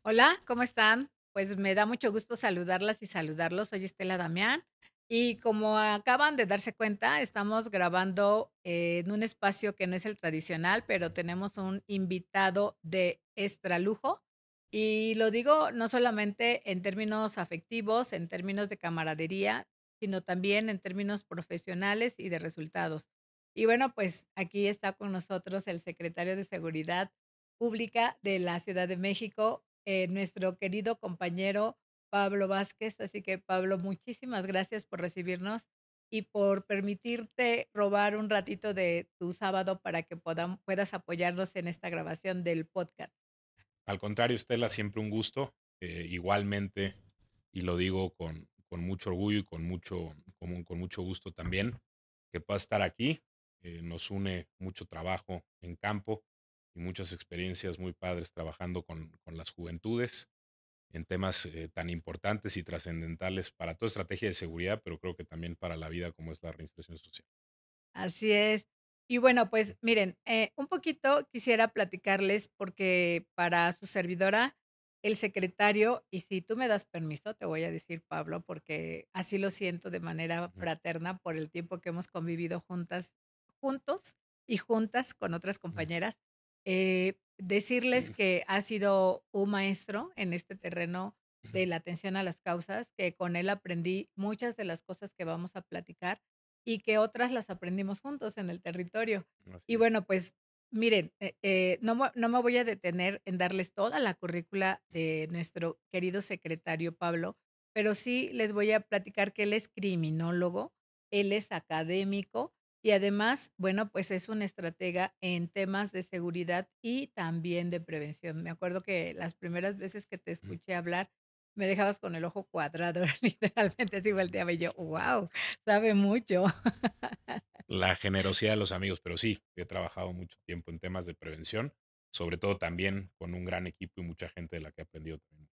Hola, ¿cómo están? Pues me da mucho gusto saludarlas y saludarlos. Soy Estela Damián y como acaban de darse cuenta, estamos grabando en un espacio que no es el tradicional, pero tenemos un invitado de extra lujo. Y lo digo no solamente en términos afectivos, en términos de camaradería, sino también en términos profesionales y de resultados. Y bueno, pues aquí está con nosotros el secretario de Seguridad Pública de la Ciudad de México, nuestro querido compañero Pablo Vázquez. Así que, Pablo, muchísimas gracias por recibirnos y por permitirte robar un ratito de tu sábado para que puedas apoyarnos en esta grabación del podcast. Al contrario, Estela, siempre un gusto. Igualmente, y lo digo con mucho orgullo y con mucho gusto también, que pueda estar aquí. Nos une mucho trabajo en campo y muchas experiencias muy padres trabajando con las juventudes en temas tan importantes y trascendentales para toda estrategia de seguridad, pero creo que también para la vida como es la reinserción social. Así es. Y bueno, pues miren, un poquito quisiera platicarles porque para su servidora, el secretario, y si tú me das permiso, te voy a decir Pablo, porque así lo siento de manera Ujú, fraterna por el tiempo que hemos convivido juntos y juntas con otras ujú, compañeras. Decirles que ha sido un maestro en este terreno ujú. de la atención a las causas, que con él aprendí muchas de las cosas que vamos a platicar y que otras las aprendimos juntos en el territorio. Así Y es. bueno, pues miren, no me voy a detener en darles toda la currícula de nuestro querido secretario Pablo, pero sí les voy a platicar que él es criminólogo, él es académico y además, bueno, pues es un estratega en temas de seguridad y también de prevención. Me acuerdo que las primeras veces que te Ujú. escuché hablar, me dejabas con el ojo cuadrado, literalmente así volteaba y yo, wow, sabe mucho. La generosidad de los amigos, pero sí, he trabajado mucho tiempo en temas de prevención, sobre todo también con un gran equipo y mucha gente de la que he aprendido también.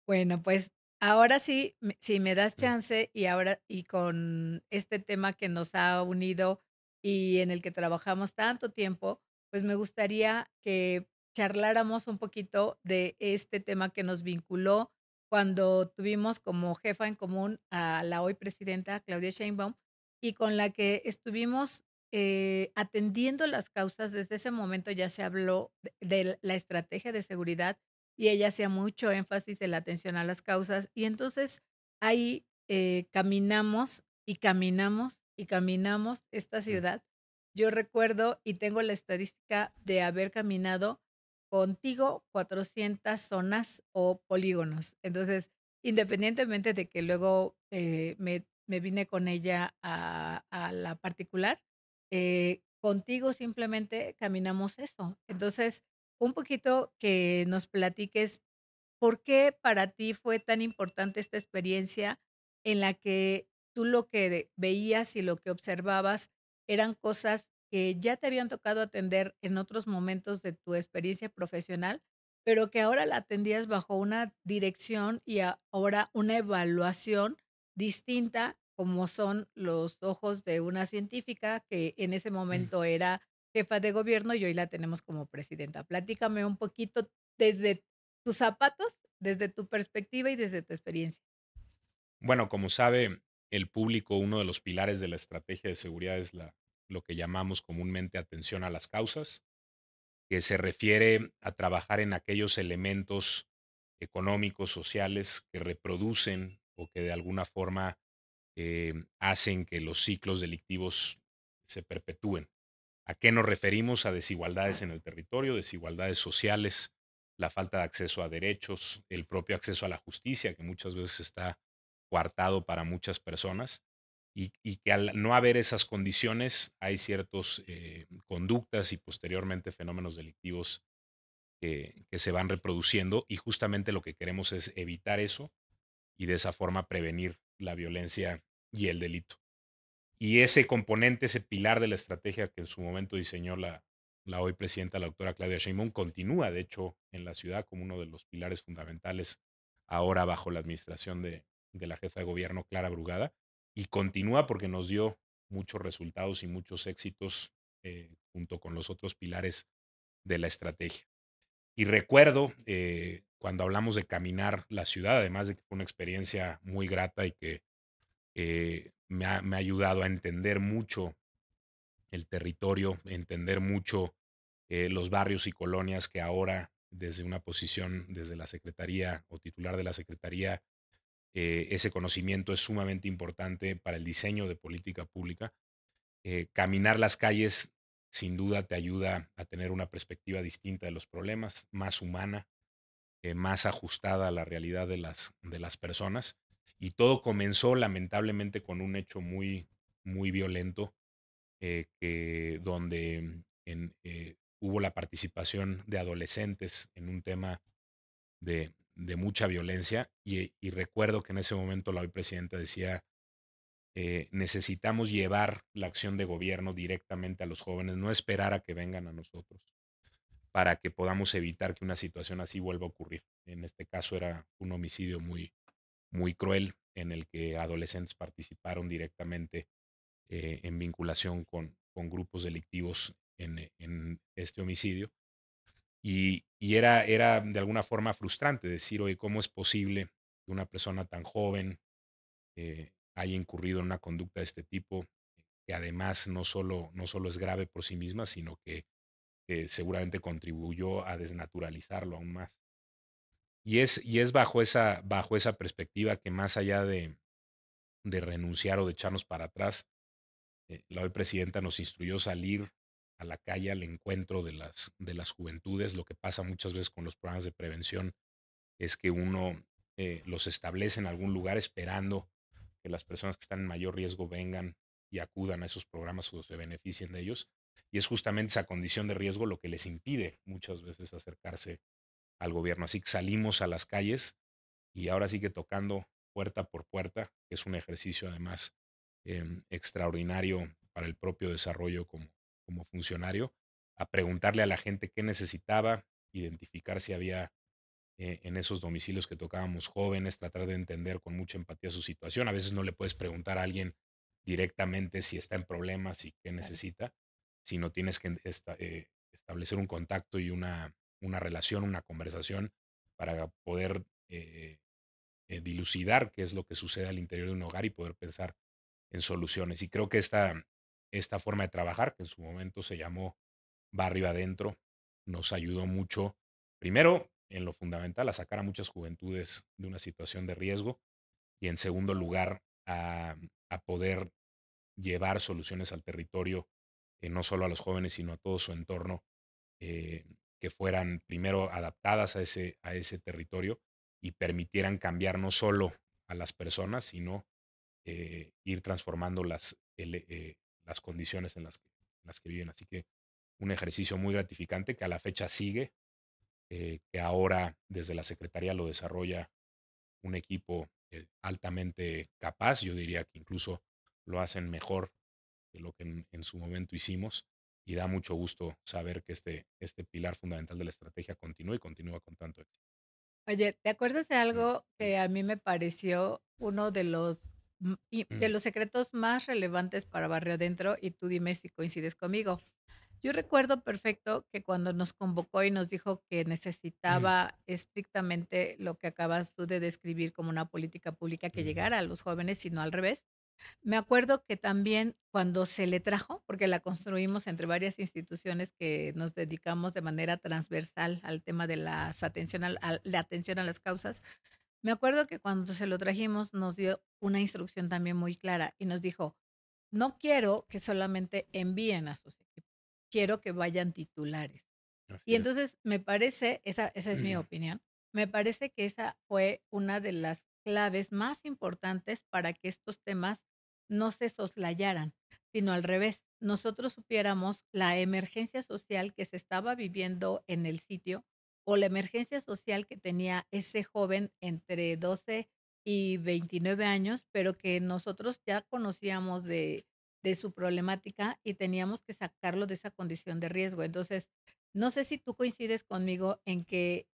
Bueno, pues ahora sí, si me das Mm, chance y ahora y con este tema que nos ha unido y en el que trabajamos tanto tiempo, pues me gustaría que charláramos un poquito de este tema que nos vinculó cuando tuvimos como jefa en común a la hoy presidenta Claudia Sheinbaum y con la que estuvimos atendiendo las causas. Desde ese momento ya se habló de la estrategia de seguridad y ella hacía mucho énfasis de la atención a las causas. Y entonces ahí, caminamos, y caminamos, y caminamos esta mm. ciudad. Yo recuerdo, y tengo la estadística de haber caminado contigo 400 zonas o polígonos. Entonces, independientemente de que luego, me vine con ella a la particular, contigo simplemente caminamos eso. Entonces, un poquito que nos platiques, ¿por qué para ti fue tan importante esta experiencia en la que tú lo que veías y lo que observabas eran cosas que ya te habían tocado atender en otros momentos de tu experiencia profesional, pero que ahora la atendías bajo una dirección y ahora una evaluación distinta, como son los ojos de una científica que en ese Mm. momento era jefa de gobierno y hoy la tenemos como presidenta? Platícame un poquito desde tus zapatos, desde tu perspectiva y desde tu experiencia. Bueno, como sabe el público, uno de los pilares de la estrategia de seguridad es lo que llamamos comúnmente atención a las causas, que se refiere a trabajar en aquellos elementos económicos, sociales que reproducen o que de alguna forma hacen que los ciclos delictivos se perpetúen. ¿A qué nos referimos? A desigualdades en el territorio, desigualdades sociales, la falta de acceso a derechos, el propio acceso a la justicia, que muchas veces está coartado para muchas personas, y que al no haber esas condiciones hay ciertas conductas y posteriormente fenómenos delictivos que se van reproduciendo y justamente lo que queremos es evitar eso y de esa forma prevenir la violencia y el delito. Y ese componente, ese pilar de la estrategia que en su momento diseñó la hoy presidenta, la doctora Claudia Sheinbaum, continúa, de hecho, en la ciudad como uno de los pilares fundamentales ahora bajo la administración de la jefa de gobierno, Clara Brugada, y continúa porque nos dio muchos resultados y muchos éxitos junto con los otros pilares de la estrategia. Y recuerdo, cuando hablamos de caminar la ciudad, además de que fue una experiencia muy grata y que, me ha ayudado a entender mucho el territorio, entender mucho, los barrios y colonias que ahora, desde una posición, desde la secretaría o titular de la secretaría, ese conocimiento es sumamente importante para el diseño de política pública. Caminar las calles sin duda te ayuda a tener una perspectiva distinta de los problemas, más humana, más ajustada a la realidad de las personas. Y todo comenzó lamentablemente con un hecho muy, muy violento, que donde hubo la participación de adolescentes en un tema de mucha violencia. Y recuerdo que en ese momento la hoy presidenta decía, necesitamos llevar la acción de gobierno directamente a los jóvenes, no esperar a que vengan a nosotros, para que podamos evitar que una situación así vuelva a ocurrir. En este caso era un homicidio muy, muy cruel en el que adolescentes participaron directamente, en vinculación con grupos delictivos en este homicidio. Y era de alguna forma frustrante decir, oye, ¿cómo es posible que una persona tan joven haya incurrido en una conducta de este tipo, que además no solo es grave por sí misma, sino que seguramente contribuyó a desnaturalizarlo aún más? Y es bajo esa perspectiva que más allá de renunciar o de echarnos para atrás, la hoy presidenta nos instruyó salir a la calle al encuentro de las juventudes. Lo que pasa muchas veces con los programas de prevención es que uno los establece en algún lugar esperando que las personas que están en mayor riesgo vengan y acudan a esos programas o se beneficien de ellos. Y es justamente esa condición de riesgo lo que les impide muchas veces acercarse al gobierno. Así que salimos a las calles y ahora sí que tocando puerta por puerta, que es un ejercicio además extraordinario para el propio desarrollo como funcionario, a preguntarle a la gente qué necesitaba, identificar si había en esos domicilios que tocábamos jóvenes, tratar de entender con mucha empatía su situación. A veces no le puedes preguntar a alguien directamente si está en problemas y qué Claro. necesita, sino tienes que establecer un contacto y una relación, una conversación para poder dilucidar qué es lo que sucede al interior de un hogar y poder pensar en soluciones. Y creo que esta forma de trabajar, que en su momento se llamó Barrio Adentro, nos ayudó mucho, primero, en lo fundamental, a sacar a muchas juventudes de una situación de riesgo y en segundo lugar, a poder llevar soluciones al territorio, no solo a los jóvenes, sino a todo su entorno, eh, que fueran primero adaptadas a ese territorio y permitieran cambiar no solo a las personas, sino ir transformando las condiciones en las que viven. Así que un ejercicio muy gratificante que a la fecha sigue, que ahora desde la Secretaría lo desarrolla un equipo altamente capaz. Yo diría que incluso lo hacen mejor de lo que en su momento hicimos y da mucho gusto saber que este pilar fundamental de la estrategia continúa y continúa con tanto éxito. Oye, ¿te acuerdas de algo que a mí me pareció uno de los, de los secretos más relevantes para Barrio Adentro? Y tú dime si coincides conmigo. Yo recuerdo perfecto que cuando nos convocó y nos dijo que necesitaba estrictamente lo que acabas tú de describir como una política pública que Ujú, llegara a los jóvenes y no al revés. Me acuerdo que también cuando se le trajo, porque la construimos entre varias instituciones que nos dedicamos de manera transversal al tema de las atención la atención a las causas, me acuerdo que cuando se lo trajimos nos dio una instrucción también muy clara y nos dijo: "No quiero que solamente envíen a sus equipos, quiero que vayan titulares". Y así es. entonces me parece, esa es mi opinión, me parece que esa fue una de las claves más importantes para que estos temas no se soslayaran, sino al revés, nosotros supiéramos la emergencia social que se estaba viviendo en el sitio o la emergencia social que tenía ese joven entre 12 y 29 años, pero que nosotros ya conocíamos de su problemática y teníamos que sacarlo de esa condición de riesgo. Entonces, no sé si tú coincides conmigo en que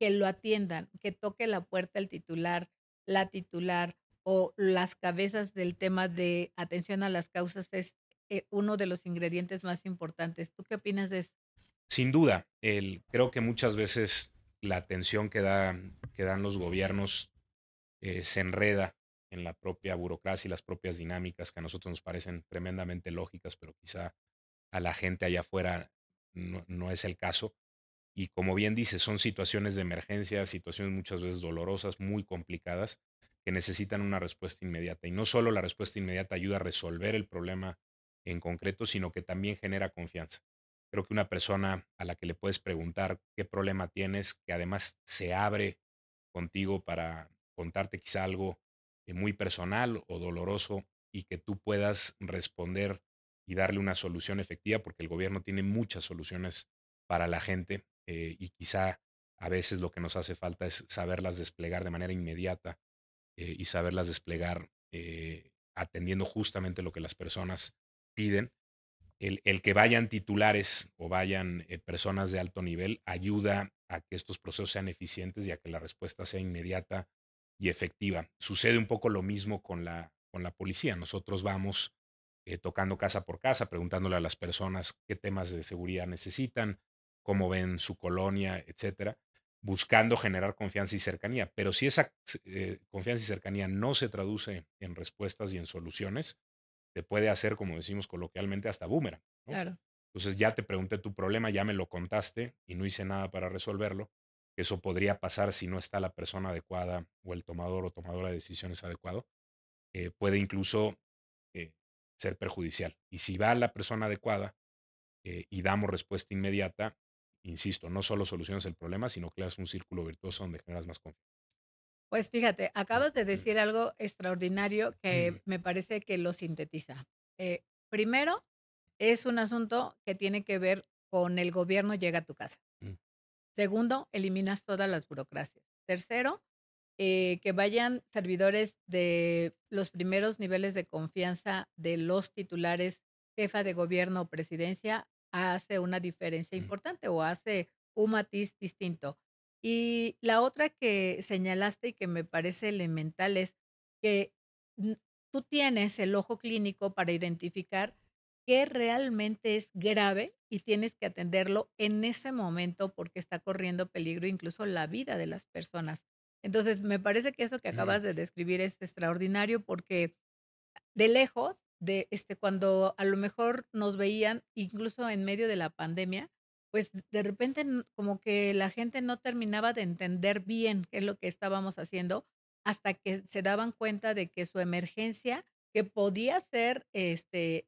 lo atiendan, que toque la puerta el titular, la titular o las cabezas del tema de atención a las causas es, uno de los ingredientes más importantes. ¿Tú qué opinas de eso? Sin duda, creo que muchas veces la atención que dan los gobiernos se enreda en la propia burocracia y las propias dinámicas que a nosotros nos parecen tremendamente lógicas, pero quizá a la gente allá afuera no es el caso. Y como bien dices, son situaciones de emergencia, situaciones muchas veces dolorosas, muy complicadas, que necesitan una respuesta inmediata. Y no solo la respuesta inmediata ayuda a resolver el problema en concreto, sino que también genera confianza. Creo que una persona a la que le puedes preguntar qué problema tienes, que además se abre contigo para contarte quizá algo muy personal o doloroso y que tú puedas responder y darle una solución efectiva, porque el gobierno tiene muchas soluciones para la gente y quizá a veces lo que nos hace falta es saberlas desplegar de manera inmediata y saberlas desplegar atendiendo justamente lo que las personas piden. El que vayan titulares o vayan personas de alto nivel ayuda a que estos procesos sean eficientes y a que la respuesta sea inmediata y efectiva. Sucede un poco lo mismo con la policía. Nosotros vamos tocando casa por casa, preguntándole a las personas qué temas de seguridad necesitan, cómo ven su colonia, etcétera, buscando generar confianza y cercanía. Pero si esa confianza y cercanía no se traduce en respuestas y en soluciones, te puede hacer, como decimos coloquialmente, hasta boomerang, ¿no? Claro. Entonces ya te pregunté tu problema, ya me lo contaste y no hice nada para resolverlo. Eso podría pasar si no está la persona adecuada o el tomador o tomadora de decisiones adecuado. Puede incluso eh, ser perjudicial. Y si va la persona adecuada y damos respuesta inmediata, insisto, no solo solucionas el problema, sino creas un círculo virtuoso donde generas más confianza. Pues fíjate, acabas de decir algo extraordinario que Mm, me parece que lo sintetiza. Primero, es un asunto que tiene que ver con el gobierno llega a tu casa. mm, Segundo, eliminas todas las burocracias. Tercero, que vayan servidores de los primeros niveles de confianza de los titulares, jefa de gobierno o presidencia, hace una diferencia mm, importante o hace un matiz distinto. Y la otra que señalaste y que me parece elemental es que mm, tú tienes el ojo clínico para identificar qué realmente es grave y tienes que atenderlo en ese momento porque está corriendo peligro incluso la vida de las personas. Entonces, me parece que eso que mm, acabas de describir es extraordinario porque de lejos, cuando a lo mejor nos veían, incluso en medio de la pandemia, pues, de repente, como que la gente no terminaba de entender bien qué es lo que estábamos haciendo, hasta que se daban cuenta de que su emergencia, que podía ser,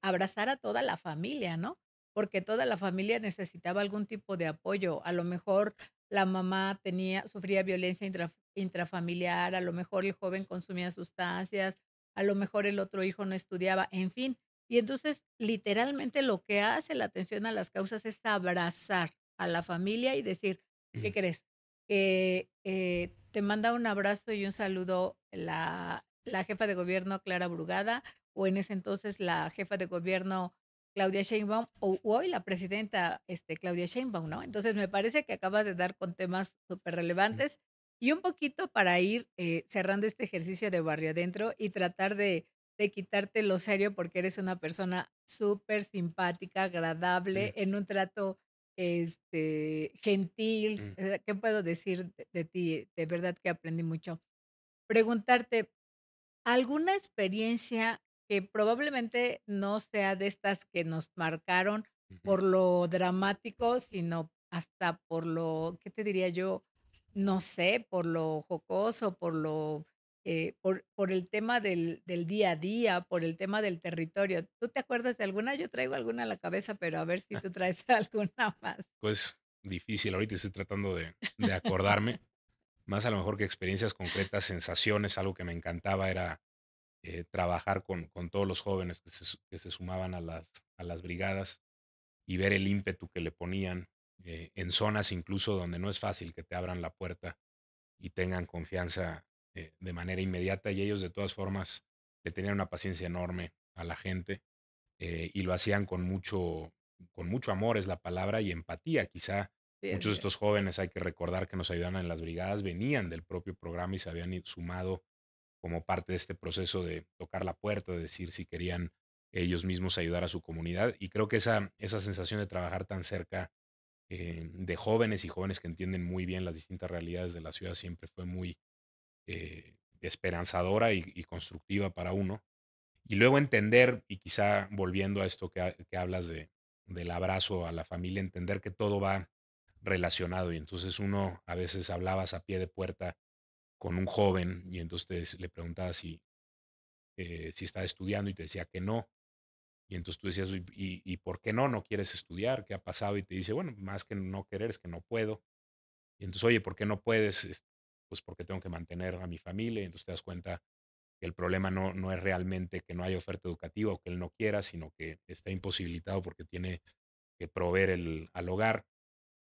abrazar a toda la familia, ¿no? Porque toda la familia necesitaba algún tipo de apoyo. A lo mejor la mamá sufría violencia intrafamiliar, a lo mejor el joven consumía sustancias, a lo mejor el otro hijo no estudiaba, en fin. Y entonces, literalmente, lo que hace la atención a las causas es abrazar a la familia y decir: "¿Qué mm, crees? Que, te manda un abrazo y un saludo la jefa de gobierno Clara Brugada, o en ese entonces la jefa de gobierno Claudia Sheinbaum, o hoy la presidenta, Claudia Sheinbaum", ¿no? Entonces, me parece que acabas de dar con temas mm, superrelevantes y un poquito para ir, cerrando este ejercicio de barrio adentro y tratar de quitarte lo serio, porque eres una persona súper simpática, agradable, mm, en un trato, gentil, mm, ¿qué puedo decir de ti? De verdad que aprendí mucho. Preguntarte, ¿alguna experiencia que probablemente no sea de estas que nos marcaron ujú. por lo dramático, sino hasta por lo, ¿qué te diría yo? No sé, por lo jocoso, por el tema del día a día, por el tema del territorio. ¿Tú te acuerdas de alguna? Yo traigo alguna a la cabeza, pero a ver si tú traes alguna más. Pues difícil, ahorita estoy tratando de acordarme, más a lo mejor que experiencias concretas, sensaciones, algo que me encantaba era trabajar con todos los jóvenes que se sumaban a las brigadas y ver el ímpetu que le ponían en zonas incluso donde no es fácil que te abran la puerta y tengan confianza de manera inmediata y ellos de todas formas le tenían una paciencia enorme a la gente y lo hacían con mucho amor es la palabra y empatía. Quizá Sí, muchos de así es. estos jóvenes, hay que recordar que nos ayudaban en las brigadas, venían del propio programa y se habían sumado como parte de este proceso de tocar la puerta, de decir si querían ellos mismos ayudar a su comunidad. Y creo que esa sensación de trabajar tan cerca de jóvenes y jóvenes que entienden muy bien las distintas realidades de la ciudad siempre fue muy esperanzadora y constructiva para uno. Y luego entender, y quizá volviendo a esto que hablas del abrazo a la familia, entender que todo va relacionado. Y entonces uno a veces hablabas a pie de puerta con un joven y entonces le preguntabas si estaba estudiando y te decía que no. Y entonces tú decías, ¿y por qué no? ¿No quieres estudiar? ¿Qué ha pasado? Y te dice, bueno, más que no querer es que no puedo. Y entonces, oye, ¿por qué no puedes? Pues porque tengo que mantener a mi familia. Y entonces te das cuenta que el problema no es realmente que no haya oferta educativa o que él no quiera, sino que está imposibilitado porque tiene que proveer al hogar.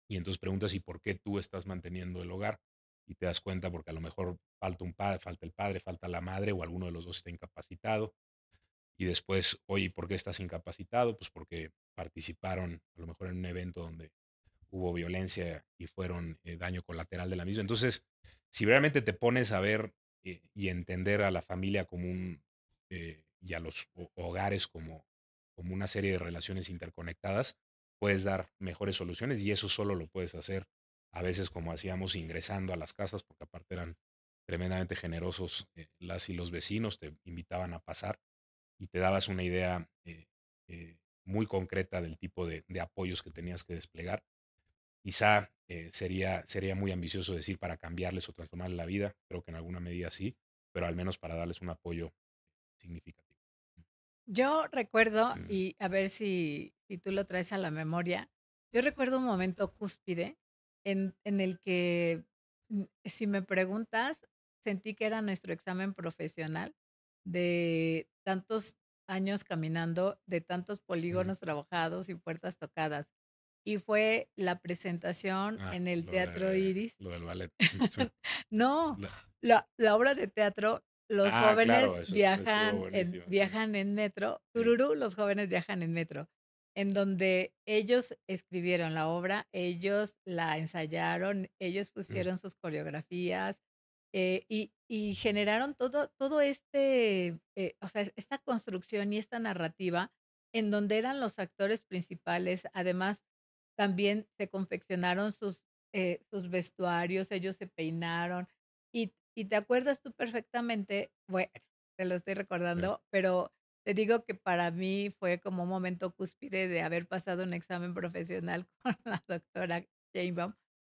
Y entonces preguntas, ¿y por qué tú estás manteniendo el hogar? Y te das cuenta porque a lo mejor falta un padre, falta el padre, falta la madre o alguno de los dos está incapacitado. Y después, oye, ¿por qué estás incapacitado? Pues porque participaron a lo mejor en un evento donde hubo violencia y fueron daño colateral de la misma. Entonces, si realmente te pones a ver y entender a la familia como y a los hogares como una serie de relaciones interconectadas, puedes dar mejores soluciones y eso solo lo puedes hacer a veces como hacíamos ingresando a las casas, porque aparte eran tremendamente generosos las y los vecinos, te invitaban a pasar y te dabas una idea muy concreta del tipo de apoyos que tenías que desplegar. Quizá, sería muy ambicioso decir para cambiarles o transformarles la vida, creo que en alguna medida sí, pero al menos para darles un apoyo significativo. Yo recuerdo, Mm, y a ver si tú lo traes a la memoria, yo recuerdo un momento cúspide en el que, si me preguntas, sentí que era nuestro examen profesional de tantos años caminando, de tantos mm. polígonos trabajados y puertas tocadas. Y fue la presentación en el Teatro Iris. Lo del ballet. Sí. No, La la obra de teatro, los claro, jóvenes eso estuvo buenísimo, sí. viajan en metro, Sí, tururú, los jóvenes viajan en metro, en donde ellos escribieron la obra, ellos la ensayaron, ellos mm, pusieron sus coreografías, y generaron todo este, o sea, esta construcción y esta narrativa en donde eran los actores principales. Además, también se confeccionaron sus vestuarios, ellos se peinaron, y te acuerdas tú perfectamente, bueno, te lo estoy sí, recordando, pero te digo que para mí fue como un momento cúspide de haber pasado un examen profesional con la doctora Sheinbaum,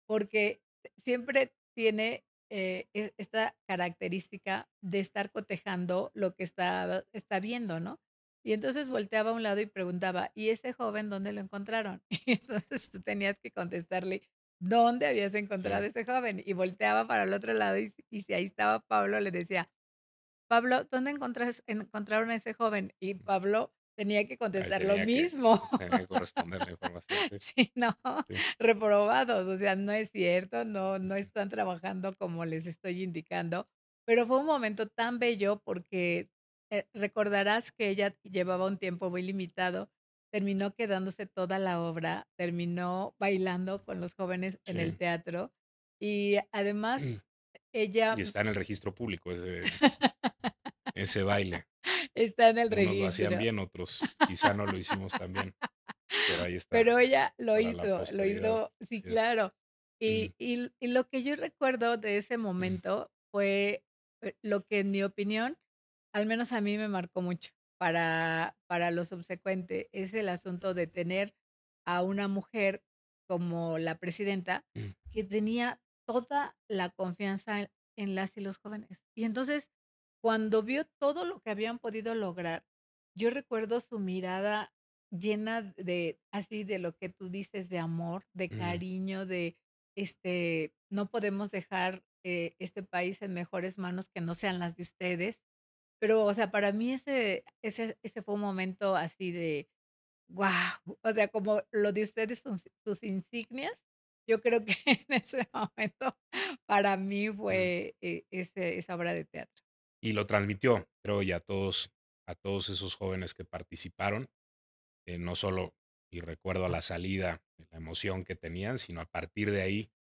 porque siempre tiene, esta característica de estar cotejando lo que está viendo, ¿no? Y entonces volteaba a un lado y preguntaba: "¿Y ese joven dónde lo encontraron?". Y entonces tú tenías que contestarle dónde habías encontrado sí, ese joven, y volteaba para el otro lado, y si ahí estaba Pablo, le decía: "Pablo, ¿dónde encontraron a ese joven?". Y Pablo tenía que ahí contestar lo mismo. tenía que corresponder la información, sí, Sí, no, sí, reprobados, o sea, no es cierto, no están trabajando como les estoy indicando, pero fue un momento tan bello porque, recordarás que ella llevaba un tiempo muy limitado, terminó quedándose toda la obra, terminó bailando con los jóvenes en el sí. teatro y además ella Y está en el registro público ese baile. está en el Unos lo hacían registro. bien, otros quizá no lo hicimos tan bien, pero ahí está, Pero ella para la lo posteridad. hizo, sí, Así es. claro. Mm, Y lo que yo recuerdo de ese mm, momento fue, lo que en mi opinión, al menos a mí me marcó mucho para lo subsecuente, es el asunto de tener a una mujer como la presidenta, mm, que tenía toda la confianza en las y los jóvenes. Y entonces, cuando vio todo lo que habían podido lograr, yo recuerdo su mirada llena de, así, de lo que tú dices, de amor, de mm, cariño, de, no podemos dejar, este país en mejores manos que no sean las de ustedes. Pero, o sea, para mí ese fue un momento así de, guau, o sea, como lo de ustedes, sus insignias, yo creo que en ese momento para mí mm. fue, esa obra de teatro. Y lo transmitió, creo, y a todos esos jóvenes que participaron, no solo y recuerdo a la salida, la emoción que tenían, sino a partir de ahí,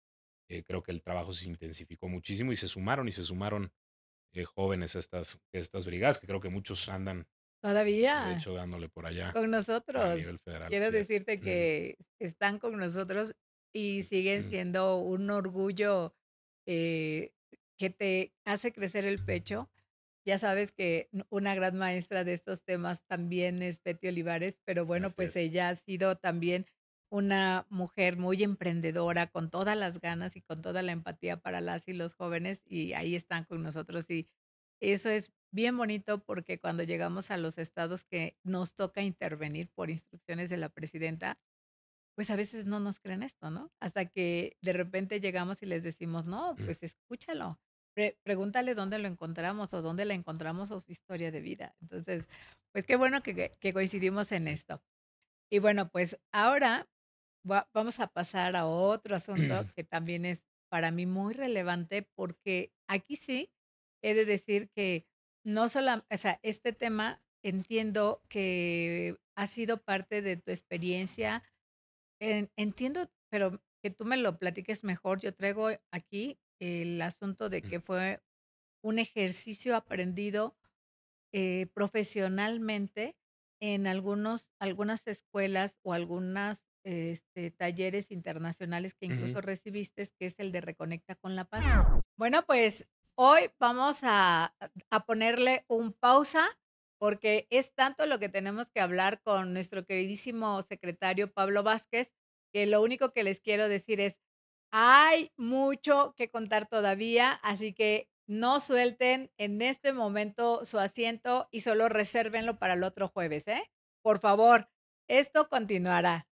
creo que el trabajo se intensificó muchísimo y se sumaron, jóvenes a estas brigadas, que creo que muchos andan, de Todavía. hecho, dándole por allá Con a nosotros. nivel federal, Quiero así es. decirte Ujú, que están con nosotros y siguen Mm, siendo un orgullo, eh, que te hace crecer el pecho. Ya sabes que una gran maestra de estos temas también es Betty Olivares, pero bueno, así pues es. ella ha sido también una mujer muy emprendedora, con todas las ganas y con toda la empatía para las y los jóvenes, y ahí están con nosotros. Y eso es bien bonito porque cuando llegamos a los estados que nos toca intervenir por instrucciones de la presidenta, pues, a veces no nos creen esto, ¿no? Hasta que de repente llegamos y les decimos: "No, Mm, pues escúchalo, pregúntale dónde lo encontramos, o dónde la encontramos, o su historia de vida". Entonces, pues, qué bueno que coincidimos en esto. Y bueno, pues, ahora vamos a pasar a otro asunto que también es para mí muy relevante, porque aquí sí he de decir que no sola o sea, este tema entiendo que ha sido parte de tu experiencia, entiendo, pero que tú me lo platiques mejor. Yo traigo aquí el asunto de mm, que fue un ejercicio aprendido, profesionalmente en algunas escuelas o algunas, talleres internacionales que ujú. incluso recibiste, que es el de Reconecta con la Paz. Bueno, pues, hoy vamos a ponerle un pausa, porque es tanto lo que tenemos que hablar con nuestro queridísimo secretario Pablo Vázquez, que lo único que les quiero decir es, hay mucho que contar todavía, así que no suelten en este momento su asiento y solo resérvenlo para el otro jueves, ¿eh? Por favor, esto continuará.